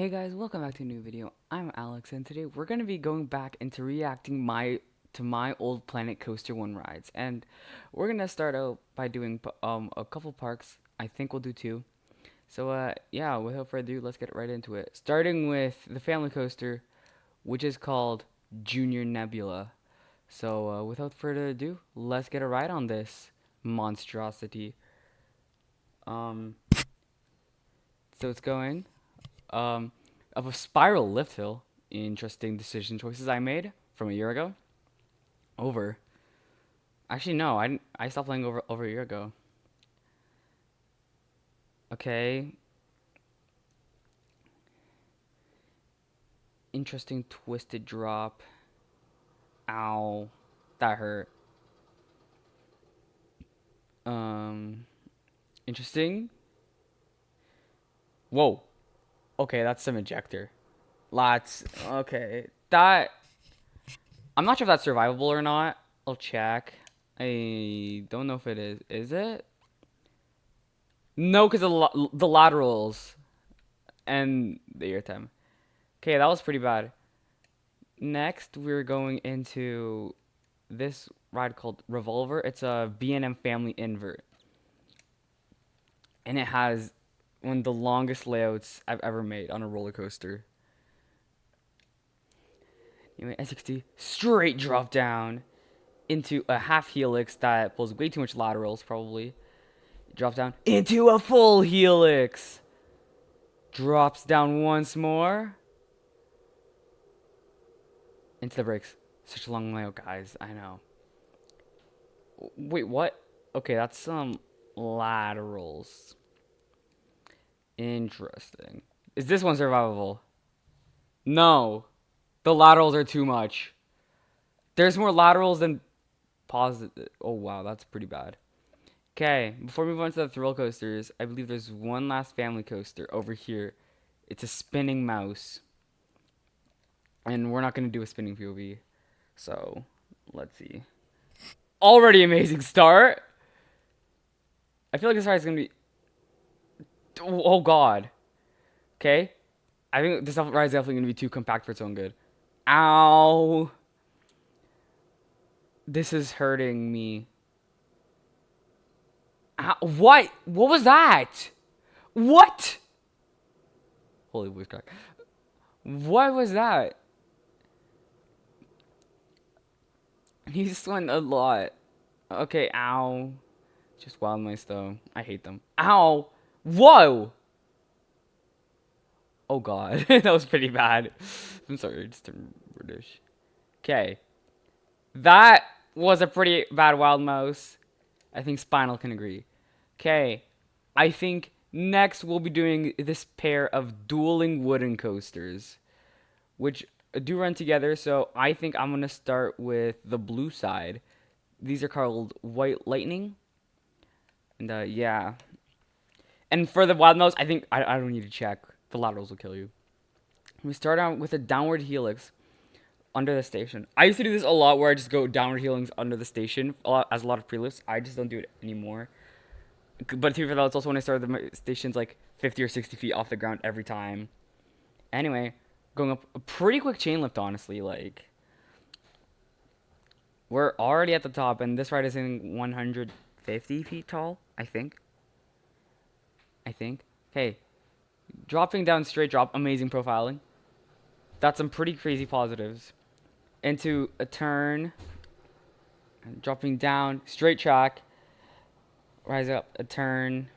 Hey guys, welcome back to a new video. I'm Alex, and today we're gonna be going back into reacting my old Planet Coaster 1 rides, and we're gonna start out by doing a couple parks. I think we'll do two. So yeah, without further ado, let's get right into it. Starting with the family coaster, which is called Junior Nebula. So without further ado, let's get a ride on this monstrosity. Um, so it's going. Um, of a spiral lift hill. Interesting decision choices I made from a year ago. Over. Actually, no, I stopped playing over a year ago. Okay. Interesting twisted drop. Ow. That hurt. Um, interesting. Whoa. Okay, that's some ejector. Lots. Okay. That. I'm not sure if that's survivable or not. I'll check. I don't know if it is. Is it? No, because the laterals and the airtime. Okay, that was pretty bad. Next, we're going into this ride called Revolver. It's a B&M family invert. And it has one of the longest layouts I've ever made on a roller coaster. Anyway, S60, straight drop down into a half helix that pulls way too much laterals, probably. Drop down into a full helix. Drops down once more. Into the brakes. Such a long layout, guys. I know. Wait, what? Okay, that's some laterals. Interesting. Is this one survivable? No. The laterals are too much. There's more laterals than positive. Oh, wow, that's pretty bad. Okay, before we move on to the thrill coasters, I believe there's one last family coaster over here. It's a spinning mouse. And we're not going to do a spinning POV. So, let's see. Already amazing start. I feel like this ride is going to be... Oh, God. Okay. I think this ride is definitely going to be too compact for its own good. Ow. This is hurting me. Ow. What? What was that? What? Holy voice crack. What was that? He just went a lot. Okay, ow. Just wild mice though. I hate them. Ow. Whoa. Oh god. That was pretty bad. I'm sorry, just turned British. Okay. That was a pretty bad wild mouse. I think Spinal can agree. Okay. I think next we'll be doing this pair of dueling wooden coasters, which do run together. So I think I'm going to start with the blue side. These are called White Lightning. And yeah. And for the wild mouse, I think I don't need to check. The laterals will kill you. We start out with a downward helix under the station. I used to do this a lot where I just go downward helix under the station as a lot of pre-lifts. I just don't do it anymore. But to be fair, that's also when I started the stations like 50 or 60 feet off the ground every time. Anyway, going up a pretty quick chain lift, honestly. Like, we're already at the top, and this ride is in 150 feet tall, I think. Okay, dropping down straight drop, amazing profiling. That's some pretty crazy positives. Into a turn, and dropping down, straight track, rise up, a turn,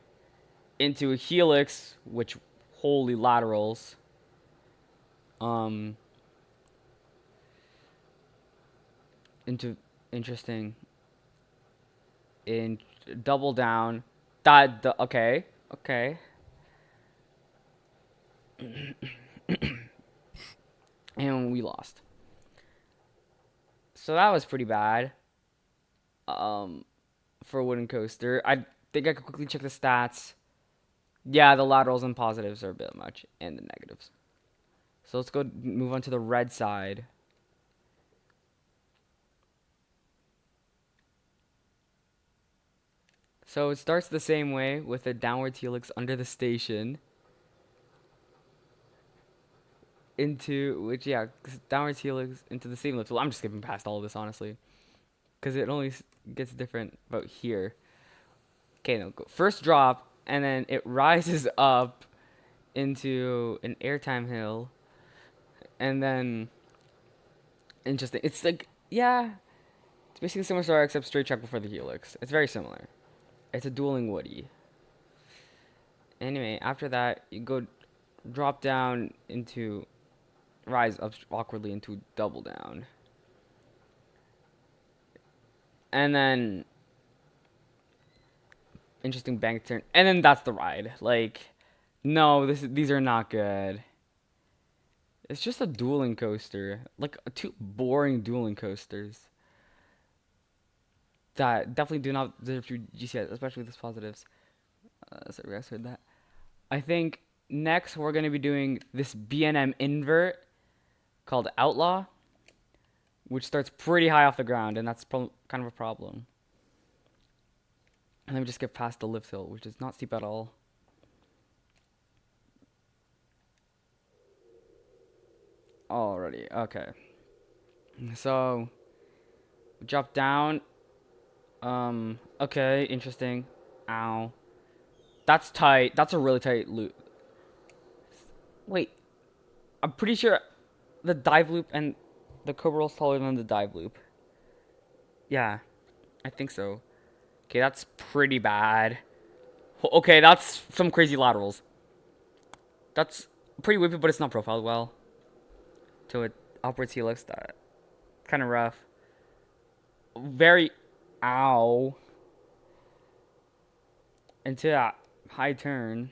into a helix, which, holy laterals. Um, into interesting. In double down, okay, okay. And we lost. So that was pretty bad. Um, for a wooden coaster. I think I could quickly check the stats. Yeah, the laterals and positives are a bit much, and the negatives. So let's go move on to the red side. So it starts the same way with a downward helix under the station. into which yeah, downwards helix into the same lift. Well, I'm just skipping past all of this honestly, because it only gets different about here. Okay, no, go first drop, and then it rises up into an airtime hill, and then interesting. It's like yeah, it's basically similar story except straight track before the helix. It's very similar. It's a dueling Woody. Anyway, after that you go drop down into rise up awkwardly into double down, and then interesting bank turn, and then that's the ride. Like, no, these are not good. It's just a dueling coaster, like two boring dueling coasters that definitely do not deserve to GCS, especially with this positives. So you guys heard that. I think next we're gonna be doing this BNM invert called Outlaw, which starts pretty high off the ground, and that's kind of a problem. And then we just get past the lift hill, which is not steep at all. Alrighty, okay. So, drop down. Okay, interesting. Ow. That's tight. That's a really tight loop. Wait, I'm pretty sure the dive loop and the cobra roll's taller than the dive loop. Yeah, I think so. Okay, that's pretty bad. Okay, that's some crazy laterals. That's pretty whippy, but it's not profiled well. To it upwards helix, that kind of rough. Very, ow. Into that high turn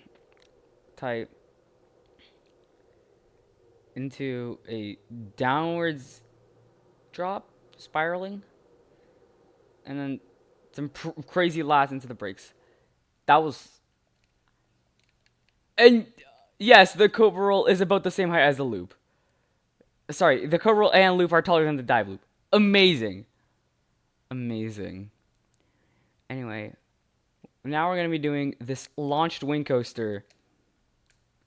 type into a downwards drop, spiraling, and then some crazy lats into the brakes. That was, and yes, the cobra roll is about the same height as the loop. Sorry, the cobra roll and loop are taller than the dive loop. Amazing, amazing. Anyway, now we're gonna be doing this launched wing coaster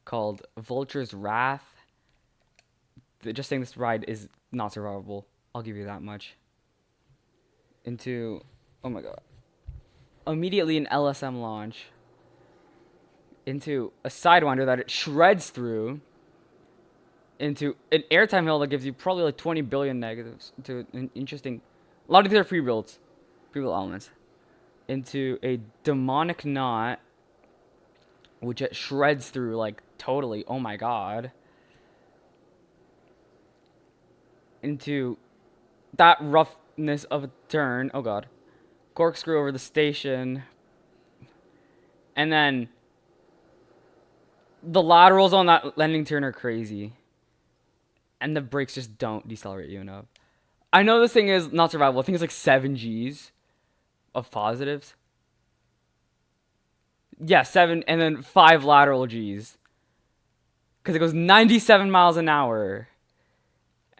called Vulture's Wrath. Just saying this ride is not survivable. I'll give you that much. Into, oh my god. Immediately an LSM launch. Into a Sidewinder that it shreds through. Into an airtime hill that gives you probably like 20 billion negatives. Into an interesting, a lot of these are pre-built elements. Into a demonic knot, which it shreds through like totally. Oh my god. Into that roughness of a turn. Oh god. Corkscrew over the station. And then the laterals on that landing turn are crazy. And the brakes just don't decelerate you enough. I know this thing is not survivable. I think it's like 7 Gs of positives. Yeah, 7 and then 5 lateral Gs. Because it goes 97 miles an hour.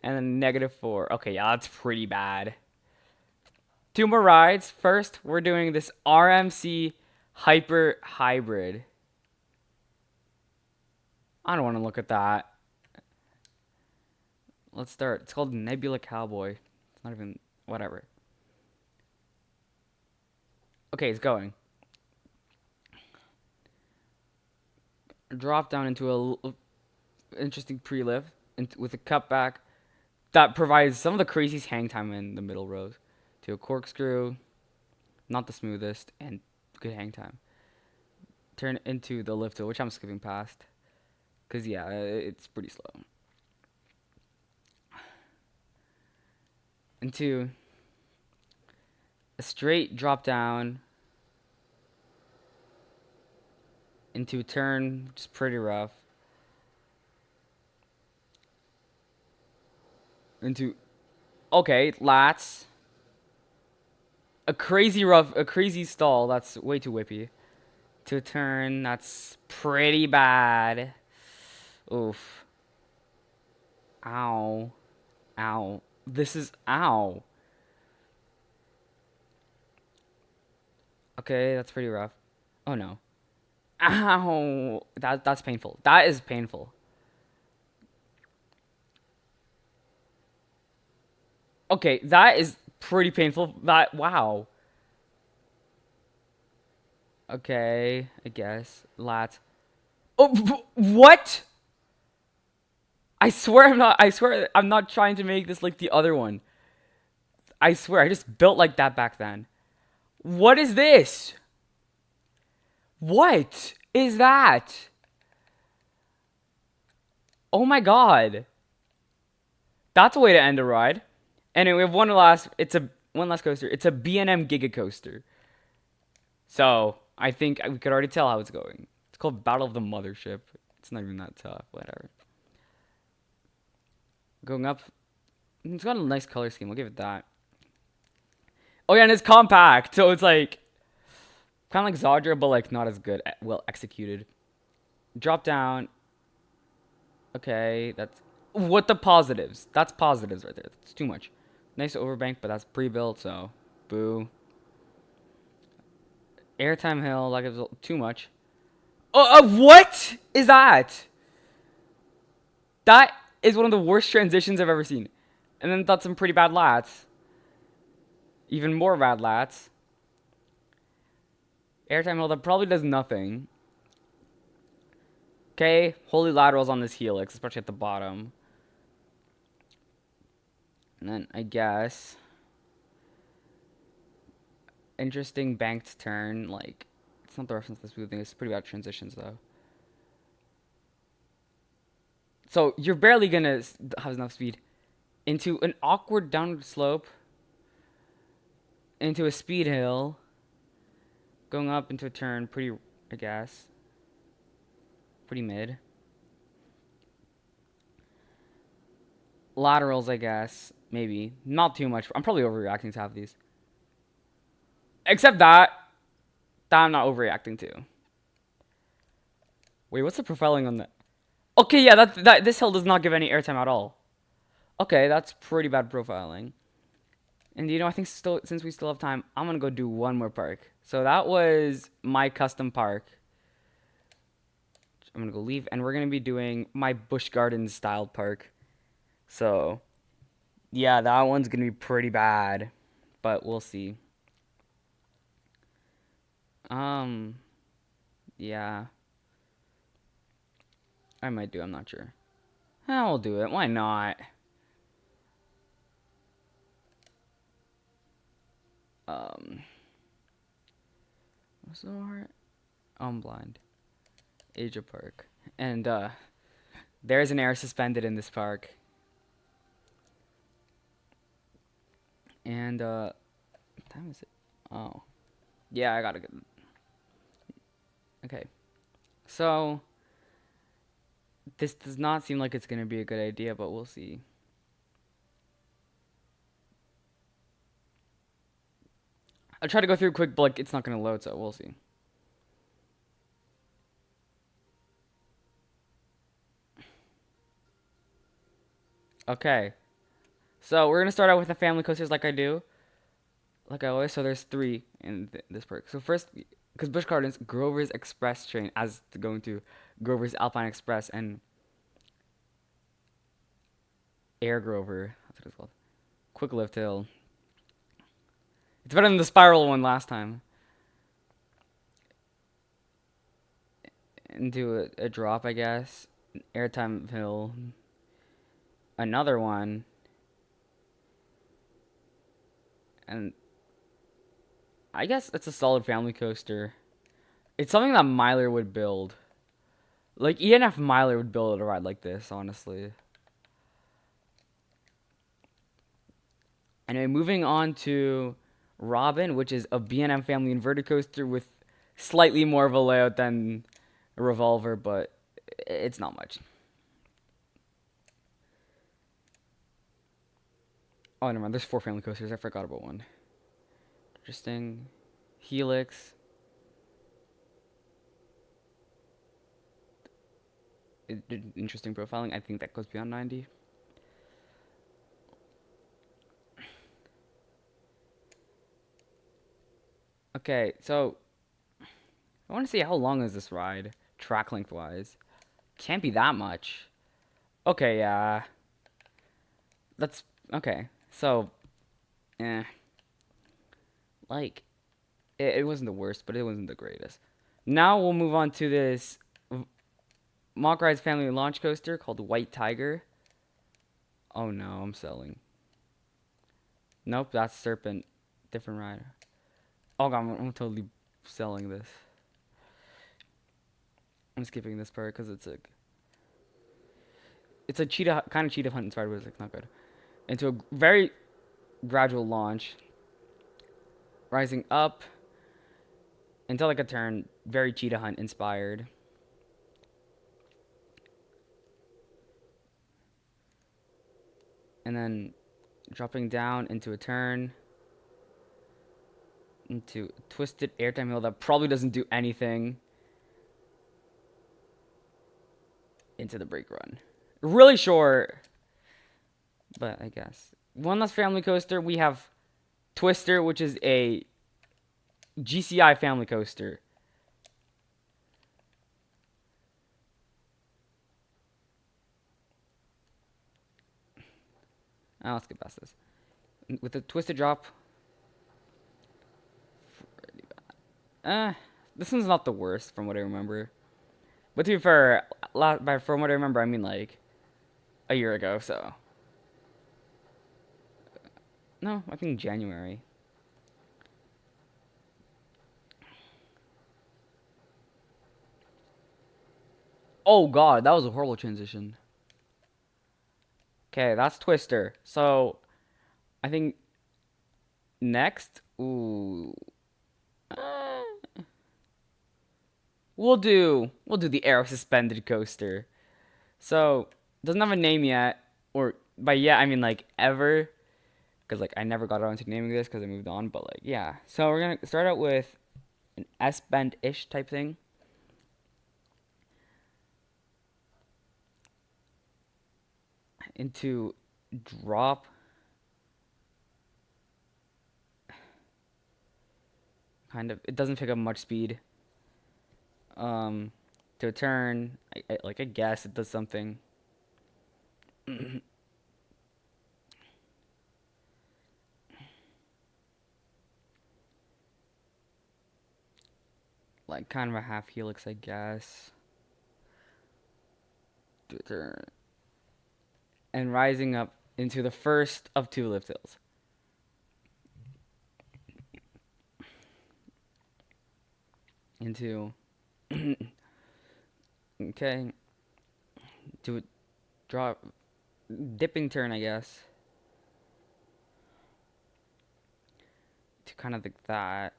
And then -4. Okay, yeah, that's pretty bad. 2 more rides. First, we're doing this RMC Hyper Hybrid. I don't want to look at that. Let's start. It's called Nebula Cowboy. It's not even, whatever. Okay, it's going. Drop down into a interesting pre-lift with a cutback that provides some of the craziest hang time in the middle rows. To a corkscrew, not the smoothest, and good hang time. Turn into the lift hill, which I'm skipping past. Because, yeah, it's pretty slow. Into a straight drop down into a turn, which is pretty rough. Into, okay, lats. A crazy stall that's way too whippy. To a turn that's pretty bad. Oof. Ow. Ow. This is, ow. Okay, that's pretty rough. Oh no. Ow. That's painful. That is painful. Okay, that is pretty painful. Wow. Okay, I guess. Lats. Oh, what? I swear I'm not trying to make this like the other one. I swear, I just built like that back then. What is this? What is that? Oh my god. That's a way to end a ride. And we have one last coaster. It's a B&M Giga Coaster. So, I think we could already tell how it's going. It's called Battle of the Mothership. It's not even that tough, whatever. Going up. It's got a nice color scheme, I'll give it that. Oh yeah, and it's compact, so it's like kind of like Zodra, but like not as good, well executed. Drop down. Okay, that's what the positives. That's positives right there. That's too much. Nice overbank, but that's pre-built, so boo. Airtime hill, like it's too much. Oh, what is that? That is one of the worst transitions I've ever seen. And then that's some pretty bad lats. Even more bad lats. Airtime hill that probably does nothing. Okay, holy laterals on this helix, especially at the bottom. And then I guess interesting banked turn. Like it's not the reference to smoothing. It's pretty bad transitions though. So you're barely gonna have enough speed into an awkward downward slope, into a speed hill, going up into a turn. Pretty, I guess. Pretty mid. Laterals, I guess. Maybe. Not too much. I'm probably overreacting to half of these. Except that I'm not overreacting to. Wait, what's the profiling on that? Okay, yeah, this hill does not give any airtime at all. Okay, that's pretty bad profiling. And I think since we still have time, I'm gonna go do one more park. So that was my custom park. I'm gonna go leave, and we're gonna be doing my Busch Gardens styled park. So, yeah, that one's gonna be pretty bad, but we'll see. Yeah. I might do, I'm not sure. I'll do it, why not? What's so hard? I'm blind. Asia Park. And, there's an air suspended in this park. And, what time is it? Oh. Yeah, I gotta get... Okay. So... This does not seem like it's gonna be a good idea, but we'll see. I'll try to go through quick, but like, it's not gonna load, so we'll see. Okay. So we're gonna start out with the family coasters like I do. Like I always, so there's 3 in this perk. So first, because Busch Gardens, Grover's Express train, as going to Grover's Alpine Express and Air Grover. That's what it's called. Quick Lift Hill. It's better than the Spiral one last time. Into a drop, I guess. Airtime Hill. Another one. And I guess it's a solid family coaster. It's something that Myler would build. Like, ENF Myler would build a ride like this, honestly. Anyway, moving on to Robin, which is a B&M family inverted coaster with slightly more of a layout than a Revolver, but it's not much. Oh, never mind. There's 4 family coasters. I forgot about one. Interesting. Helix. Interesting profiling. I think that goes beyond 90. Okay, so I want to see how long is this ride, track length wise. Can't be that much. Okay, yeah. That's okay. So eh. Like, it wasn't the worst, but it wasn't the greatest. Now we'll move on to this Mock Ride's family launch coaster called White Tiger. Oh no, I'm selling. Nope, that's Serpent. Different ride. Oh god, I'm totally selling this. I'm skipping this part because it's a cheetah kind of cheetah hunt inspired, but it's like not good. Into a very gradual launch, rising up until like a turn, very cheetah hunt inspired. And then dropping down into a turn, into twisted airtime hill that probably doesn't do anything, into the brake run. Really short, but I guess. One last family coaster, we have Twister, which is a GCI family coaster. Let's get past this. With the twisted drop. This one's not the worst from what I remember. But to be fair, from what I remember, I mean like a year ago, so. No, I think January. Oh god, that was a horrible transition. Okay, that's Twister. So, I think next, ooh, uh, we'll do the Aero suspended coaster. So, doesn't have a name yet, or by yet I mean like ever, because like I never got around to naming this because I moved on. But like yeah, so we're gonna start out with an S bend ish type thing. Into drop. Kind of, it doesn't pick up much speed. To a turn, I guess it does something. Like kind of a half helix, I guess. To a turn. And rising up into the first of two lift hills. Into okay. To a drop dipping turn, I guess. To kind of like that.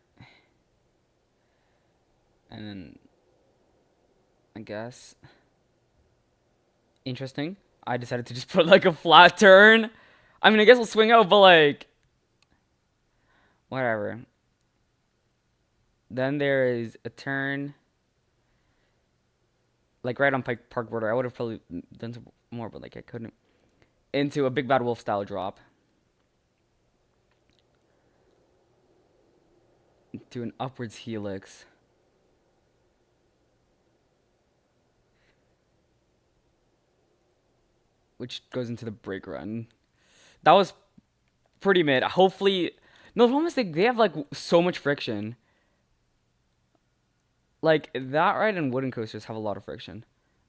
And then I guess interesting. I decided to just put like a flat turn. I mean, I guess we'll swing out, but like whatever. Then there is a turn like right on Pike Park border. I would have probably done some more, but like I couldn't. Into a Big Bad Wolf style drop. To an upwards helix. Which goes into the brake run. That was pretty mid. Hopefully, no. The problem is they have like so much friction. Like that ride and wooden coasters have a lot of friction.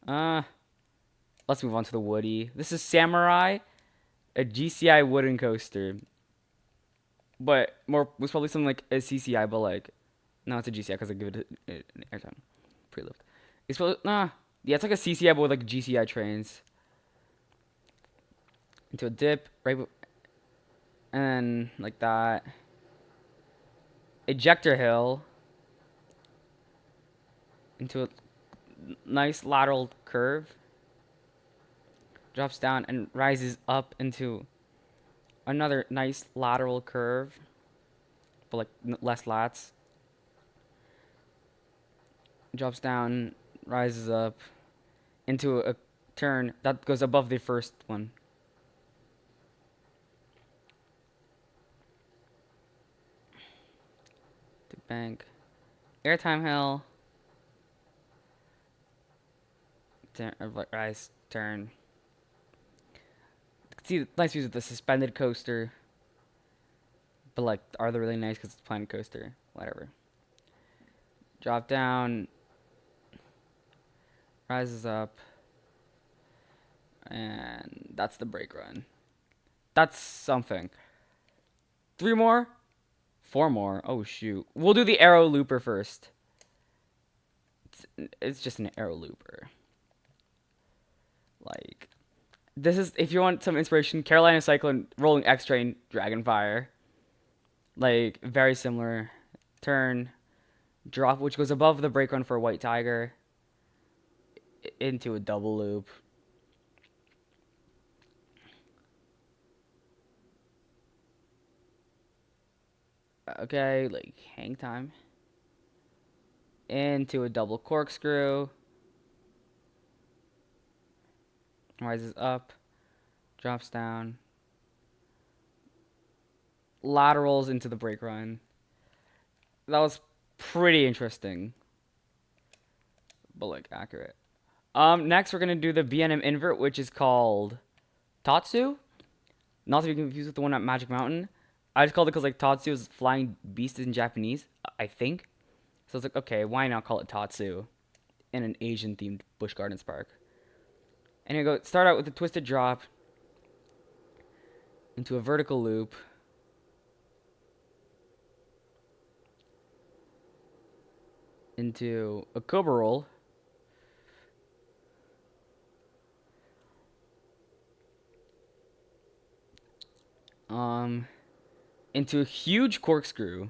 Let's move on to the Woody. This is Samurai, a GCI wooden coaster. But more was probably something like a CCI, but like no, it's a GCI because I give it an airtime pre-lift. It's probably yeah, it's like a CCI but with like GCI trains. Into a dip, right, and like that. Ejector hill. Into a nice lateral curve. Drops down and rises up into another nice lateral curve, but like less lats. Drops down, rises up into a turn that goes above the first one. To bank. Airtime hill. Rise, turn. See the nice views of the suspended coaster. But like, are they really nice because it's Planet Coaster? Whatever. Drop down. Rises up. And that's the brake run. That's something. 3 more? 4 more. Oh, shoot. We'll do the Aero Looper first. It's just an Aero Looper. Like, this is, if you want some inspiration, Carolina Cyclone, Rolling X-Train, Dragonfire. Like, very similar. Turn. Drop, which goes above the brake run for White Tiger. Into a double loop. Okay, like, hang time. Into a double corkscrew. Rises up. Drops down. Laterals into the brake run. That was pretty interesting. But, like, accurate. Next we're gonna do the BNM invert, which is called Tatsu. Not to be confused with the one at Magic Mountain. I just called it because, like, Tatsu is flying beast in Japanese, I think. So it's like, okay, why not call it Tatsu in an Asian-themed Busch Gardens park? And you go start out with a twisted drop into a vertical loop. Into a Cobra roll. Into a huge corkscrew.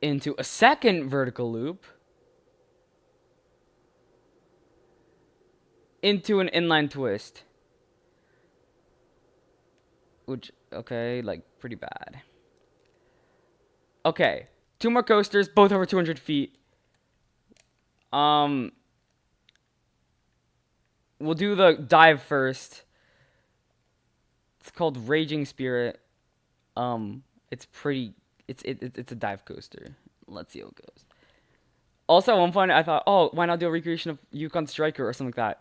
Into a second vertical loop. Into an inline twist. Which, okay, like, pretty bad. Okay, 2 more coasters, both over 200 feet. We'll do the dive first. It's called Raging Spirit. It's pretty. It's a dive coaster. Let's see how it goes. Also, at one point I thought, oh, why not do a recreation of Yukon Striker or something like that?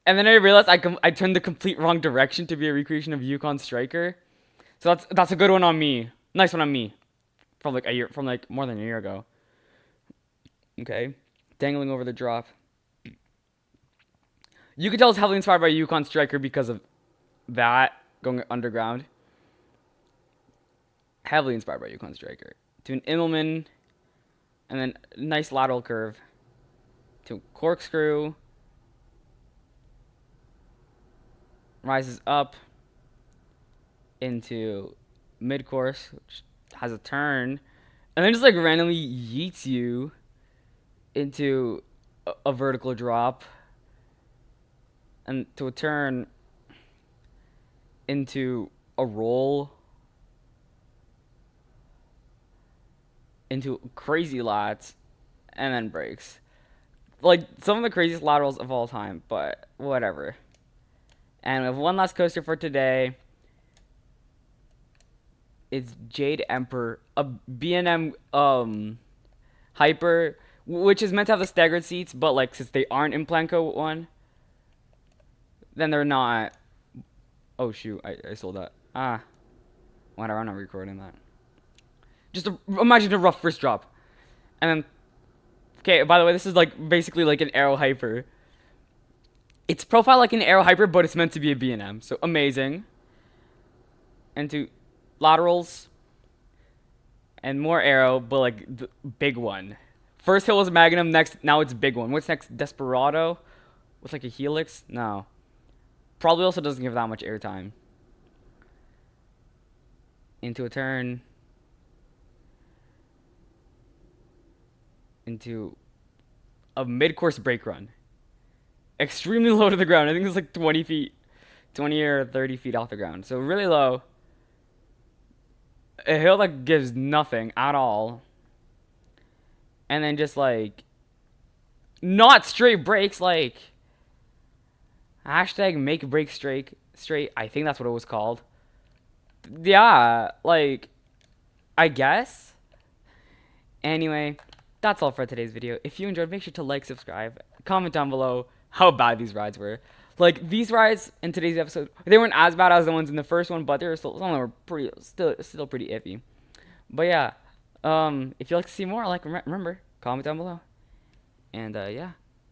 And then I realized I turned the complete wrong direction to be a recreation of Yukon Striker. So that's a good one on me. Nice one on me. From like more than a year ago. Okay, dangling over the drop. You can tell it's heavily inspired by Yukon Striker because of that going underground. Heavily inspired by Yukon Striker. To an Immelman, and then nice lateral curve. To a corkscrew. Rises up into mid-course, which has a turn, and then just like randomly yeets you into a vertical drop, and to a turn into a roll, into crazy lats, and then breaks. Like, some of the craziest laterals of all time, but whatever. And we have one last coaster for today. It's Jade Emperor, a B&M Hyper, which is meant to have the staggered seats, but like since they aren't in Planco 1, then they're not. Oh shoot, I sold that. Whatever, I'm not recording that. Just imagine a rough first drop. And then, okay, by the way, this is like basically like an Aero Hyper. It's profiled like an Aero Hyper, but it's meant to be a B&M, so amazing. And to laterals and more Aero, but like the big one. First hill was Magnum, now it's big one. What's next? Desperado with like a helix? No. Probably also doesn't give that much airtime. Into a turn. Into a mid-course brake run. Extremely low to the ground. I think it's like 20 feet. 20 or 30 feet off the ground. So really low. A hill that gives nothing at all. And then just like not straight brakes, like hashtag make brake straight. I think that's what it was called. Yeah, like I guess. Anyway, that's all for today's video. If you enjoyed, make sure to like, subscribe, comment down below how bad these rides were. Like these rides in today's episode, they weren't as bad as the ones in the first one, but they were still some of them were pretty still pretty iffy. But yeah, if you'd like to see more, like remember, comment down below. And yeah.